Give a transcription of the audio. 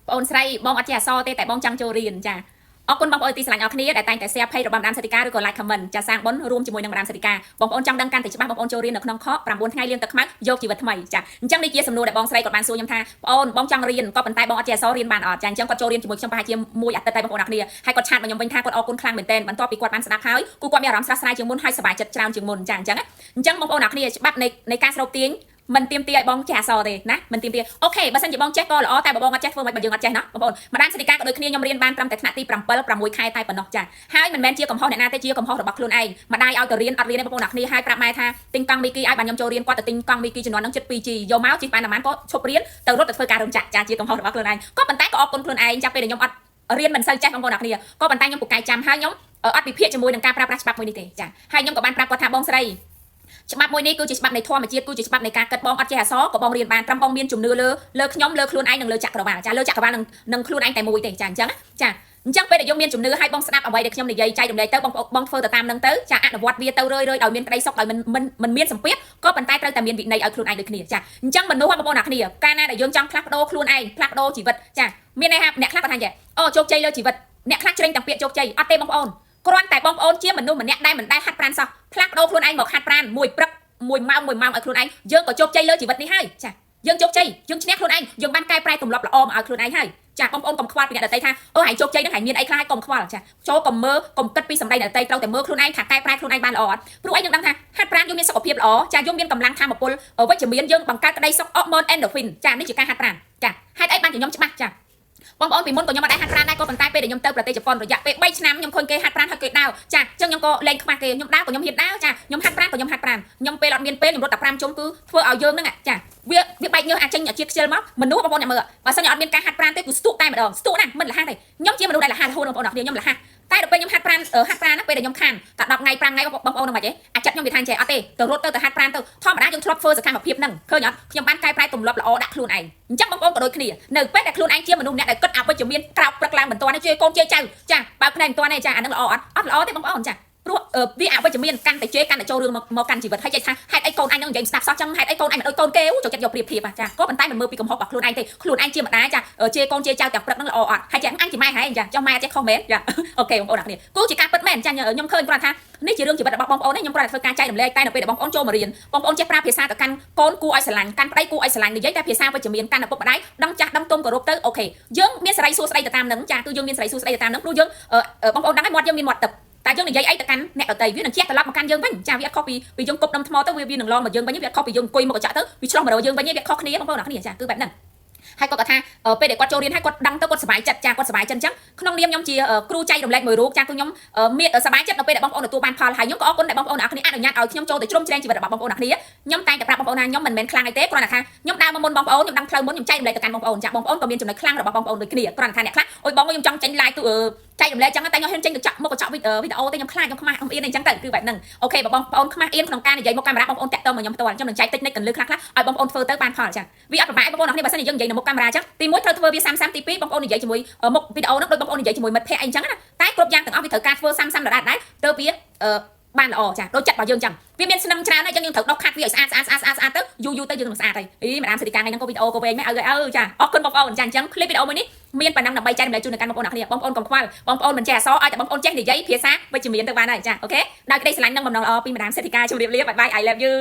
បងស្រីបងអត់ចេះអសរទេតែបងចង់ចូលរៀនចាអរគុណបងប្អូនទីស្រឡាញ់អរគ្នាដែលតែងតែ share page របស់ម្ដាមសាធិការឬក៏ like comment ចាសាងបុណ្យរួមជាមួយនឹងម្ដាមសាធិការបងប្អូនចង់ដឹងកាន់តែច្បាស់បងប្អូនចូលរៀននៅក្នុងខ9ថ្ងៃរៀនទឹកខ្មៅយកជីវិតថ្មីចាអញ្ចឹងនេះជាសំណួរដែលបងស្រីគាត់បានសួរខ្ញុំថាបងចង់រៀនក៏ប៉ុន្តែបងអត់ចេះអសររៀនបានអត់ចាអញ្ចឹងគាត់ចូលរៀនជាមួយខ្ញុំប្រហែលជាមួយអាទិត្យតែបងប្អូនអរគ្នាហើយគាត់ឆាតមកខ្ញុំវិញថាគាត់អរគុណខ្លាំងមែនទែនបន្ទាប់ពីគាត់បានស្ដាប់ហើយគូគាត់មានអារម្មណ៍ស្រស់ស្រាយជាងមុនហើយសប្បាយចិត្តច្រើនជាងមុនចាអញ្ចឹងបងប្អូនអរគ្នាច្បាប់នៃការស្រូបទាញមិនទៀមទាឲ្យបងចេះអសរទេណាមិនទៀមទាអូខេបើសិនជាបងចេះក៏ល្អតែបើបងអត់ចេះធ្វើមិនបើយើងអត់ចេះណាបងប្អូនម្ដាមសិទ្ធិការក៏ដូចគ្នាខ្ញុំរៀនបានត្រឹមតែថ្នាក់ទី7 6ខែតែប៉ុណ្ណោះចាហើយមិនមែនជាកំហុសអ្នកណាទេជាកំហុសរបស់ខ្លួនឯងម្ដាយឲ្យទៅរៀនអត់រៀនទេបងប្អូនអ្នកគ្នាហើយប្រាប់ម៉ែថាទិញកង់មីគីឲ្យបានខ្ញុំចូលរៀនគាត់ទៅទិញកង់មីគីចំនួននឹងជិត 2G យកមកជិះបានតែប៉ុន្មានក៏ឈប់រៀនទៅរត់ទៅធ្វើការរោងចក្រចាជាកំហុសរបស់ខ្លួនឯងក៏ប៉ុន្តែក៏អរគុណខ្លួនឯងចាប់ពេលដែលខ្ញុំអត់រៀនមិនសូវចេះបងប្អូនអ្នកគ្នាក៏ប៉ុន្តែខ្ញុំពូកែចាំហើយខ្ញុំអត់វិភាគជាមួយនឹងការប្រើប្រាស់ច្បាប់មួយនេះទេចាហើយខ្ញុំក៏បានប្រាប់គាត់ថាបងស្រីច្បាប់មួយនេះគឺជាច្បាប់នៃធម្មជាតិគឺជាច្បាប់នៃការគិតបងអត់ចេះអក្សរក៏បងរៀនបានត្រឹមបងមានជំនឿលើខ្ញុំលើខ្លួនឯងនិងលើចក្រវាលចាលើចក្រវាលនឹងខ្លួនឯងតែមួយទេចាអញ្ចឹងចាអញ្ចឹងពេលដែលយើងមានជំនឿឲ្យបងស្ដាប់អ្វីដែលខ្ញុំនិយាយចែករំលែកទៅបងធ្វើទៅតាមនឹងទៅចាអនុវត្តវាទៅរឿយៗដោយមានក្តីសុខដោយមិនមានសម្ពាធក៏ប៉ុន្តែត្រូវតែមានវិន័យឲ្យខ្លួនឯងដូចគ្នាចាអញ្ចឹងមនុស្សបងប្អូនអ្នកគ្នាកាលណាដែលយើងចង់ផ្លាស់ប្ដូរខ្លួនឯងផ្លាស់ប្ដូរជីវិតចាមានន័យថាអ្នកខ្លះគាត់ថាអូជោគជ័យលើជីវិតអ្នកខ្លះច្រេញទាំងពាក្យជោគជ័យអត់ទេបងប្អូនគ្រាន់តែបងប្អូនជាមនុស្សម្នាក់ដែលមិនដែលហាត់ប្រាណសោះផ្លាស់ប្ដូរខ្លួនឯងមកហាត់ប្រាណមួយព្រឹកមួយម៉ោងឲ្យខ្លួនឯងយើងក៏ជោគជ័យលើជីវិតនេះហើយចាយើងជោគជ័យយើងឈ្នះខ្លួនឯងយើងបានកែប្រែទម្លាប់ល្អមកឲ្យខ្លួនឯងហើយចាបងប្អូនកុំខ្វល់ពីអ្នកដទៃថាអូហែងជោគជ័យនឹងហែងមានអីខ្លះហើយកុំខ្វល់ចាចូលកុំមើលកុំគិតពីសម្ដីអ្នកដទៃត្រូវតែមើលខ្លួនឯងថាកែប្រែខ្លួនឯងបានល្អអត់ព្រោះឯងយើងដឹងថាហាត់ប្រាណយើងមានសុខភាពល្អចាយើងមានកម្លាំងធម៌ពលវិជ្ជមានយើងបង្កើតក្តីសុខអរម៉ូន endorphin ចានេះជាការហាត់ប្រាណចាហេតុអីបានជាខ្ញុំច្បាស់ចាបងប្អូនពីមុនក៏ខ្ញុំអត់ដែរហាត់ប្រាណដែរក៏ប៉ុន្តែពេលដែលខ្ញុំទៅប្រទេសជប៉ុនរយៈពេល3ឆ្នាំខ្ញុំឃើញគេហាត់ប្រាណហើយគេដាវចាអញ្ចឹងខ្ញុំក៏លែងខ្មាស់គេខ្ញុំដាវក៏ខ្ញុំហ៊ានដាវចាខ្ញុំហាត់ប្រាណក៏ខ្ញុំហាត់ប្រាណខ្ញុំពេលអត់មានពេលខ្ញុំរត់តែ5ជុំគឺធ្វើឲ្យយើងហ្នឹងចាវាបែកញើសអាចចេញជាខ្ជិលមកមនុស្សបងប្អូនអ្នកមើលបើសិនជាអត់មានការហាត់ប្រាណទេគឺស្ទុកតែម្ដងស្ទុកណាស់មិនលះទេខ្ញុំជាមនុស្សដែលលះរហូតបងប្អូនអ្នកខ្ញុំលះតែដល់ពេលខ្ញុំហាត់ប្រាណណាពេលដែលខ្ញុំខានតែ10ថ្ងៃ5ថ្ងៃបងប្អូននឹងមិនទេអាចចិត្តខ្ញុំវាថាចេះអត់ទេទៅរត់ទៅហាត់ប្រាណទៅធម្មតាយើងធ្លាប់ធ្វើសកម្មភាពហ្នឹងឃើញអត់ខ្ញុំបានកែប្រែទម្លាប់ល្អដាក់ខ្លួនឯងអញ្ចឹងបងប្អូនក៏ដូចគ្នានៅពេលដែលខ្លួនឯងជាមនុស្សម្នាក់ដែលគិតអវិជ្ជមានក្រោកព្រឹកឡើងបន្ទាន់ជឿកូនជឿចៅចាបើផ្នែកបន្ទាន់ទេចាអានឹងល្អអត់ល្អទេបងប្អូនចាព្រោះវាអវិជ្ជមានកាន់តែចូលរឿងមកកាន់ជីវិតហើយចេះថាហេតុអីកូនអញនឹងនិយាយស្ដាប់សោះចឹងហេតុអីកូនអញមិនដូចកូនគេចូលចិត្តយកប្រៀបធៀបចាក៏ប៉ុន្តែមិនមើលពីកំហុសរបស់ខ្លួនឯងទេខ្លួនឯងជាម្ដាយចាជេរកូនជេរចៅទាំងព្រឹកហ្នឹងល្អអត់ហើយចាអញជាម៉ែហើយចាចង់ម៉ែចេះខុសមែនចាអូខេបងប្អូនអ្នកគ្នាគូជាការពិតមែនចាខ្ញុំឃើញគាត់ថានេះជារឿងជីវិតរបស់បងប្អូនខ្ញុំគាត់តែធ្វើការចែករំលែកតែនៅពេលដែលបងប្អូនចូលមករៀនបងប្អូនចេះប្រើភាសាទៅកាន់កូនគួរឲ្យស្រឡាញ់កាន់ប្តីគួរឲ្យស្រឡាញ់និយាយតែភាសាវិជ្ជមានកាន់ឪពុកម្ដាយដឹងចាស់ដឹងទុំគោរពទៅអូខេយើងមានសេរីសួស្ដីទៅតាមនឹងចាគឺយើងមានសេរីសួស្ដីទៅតាមនឹងព្រោះយើងបងប្អូនដឹងហើយមាត់យើងមានមាត់ទឹកតែយើងនិយាយអីទៅកាន់អ្នកដទៃវានឹងជះត្រឡប់មកកាន់យើងវិញចាវាអត់ខុសពីយើងគប់ដុំថ្មទៅវានឹងឡងមកយើងវិញវាអត់ខុសពីយើងអង្គុយមកកញ្ចក់ទៅវាឆ្លោះមករកយើងវិញវាខុសគ្នាបងប្អូនអ្នកគ្នាចាគឺបែបហ្នឹងហើយគាត់ថាពេលដែលគាត់ចូលរៀនហើយគាត់ដឹងទៅគាត់សប្បាយចិត្តចាគាត់សប្បាយចិត្តអញ្ចឹងក្នុងនាមខ្ញុំជាគ្រូចែករំលែកមួយរូបចាគឺខ្ញុំមានសប្បាយចិត្តនៅពេលដែលបងប្អូនទទួលបានផលហើយខ្ញុំក៏អរគុណដែលបងប្អូនអ្នកគ្នាអនុញ្ញាតឲ្យខ្ញុំចូលទៅជ្រុំជ្រែងជីវិតរបស់បងប្អូនអ្នកគ្នាខ្ញុំតែងតែប្រាប់បងប្អូនថាខ្ញុំមិនមែនខ្លាំងអីទេគ្រាន់តែថាខ្ញុំដើរមកមុនបងប្អូនខ្ញុំដឹងផ្លូវមុនខ្ញុំចែករំលែកទៅកាន់បងប្អូនចាបងប្អូនក៏មានចំណុចខ្លាំងរបស់បងប្អូនដូចគ្នាគ្រាន់តែថាអ្នកខ្លះអុយបងខ្ញុំចង់ចេញ live ទៅចែករំលែកចឹងតែខ្ញុំហ៊ានចេញទៅចាក់មុខកញ្ចក់វីដេអូទេខ្ញុំខ្លាចខ្ញុំខ្មាស់អ៊ំអៀនអីចឹងទៅគឺបែបហ្នឹងអូខេបងប្អូនខ្មាស់អៀនក្នុងការនិយាយមុខកាមេរ៉ាបងប្អូនតាក់ទងមកខ្ញុំផ្ទាល់ខ្ញុំនឹងចែកតិចកន្លឹះខ្លះឲ្យបងប្អូនធ្វើទៅបានផលចាវាអត់ប្រហែលបងប្អូនអ្នកនេះបើសិនជាយើងនិយាយនៅមុខកាមេរ៉ាចឹងទី1ត្រូវធ្វើវាសាមទី2បងប្អូននិយាយជាមួយមុខវីដេអូហ្នឹងដូចបងប្អូននិយាយជាមួយមិត្តភ័ក្តិអីចឹងណាតែគ្រប់យ៉ាងទាំងអស់វាត្រូវការធ្វើសាមដដែលទៅវាបានល្អចាដូចចិត្តរបស់យើងចឹងវាមានស្នឹមច្រើនហើយចឹងយើងត្រូវដុសខាត់វាឲ្យស្អាតទៅយូរទៅយើងនឹងស្អាតហើយម្ដងសិទ្ធិការថ្ងៃហ្នឹងក៏វីដេអូក៏វែងមែនចាអរគុណបងប្អូនចាអញ្ចឹងคลิปវីដេអូមួយនេះមានប៉ុណ្ណឹងដើម្បីចែករំលែកជូនដល់បងប្អូនអ្នកគ្នាបងប្អូនកុំខ្វល់បងប្អូនមិនចេះអក្សរឲ្យតែបងប្អូនចេះនិយាយភាសាវិជ្ជមានទៅបានហើយចាអូខេដោយក្តីស្រឡាញ់និងបំណងល្អពីម្ដងសិទ្ធិការជម្រាបលាបាយបាយ I love you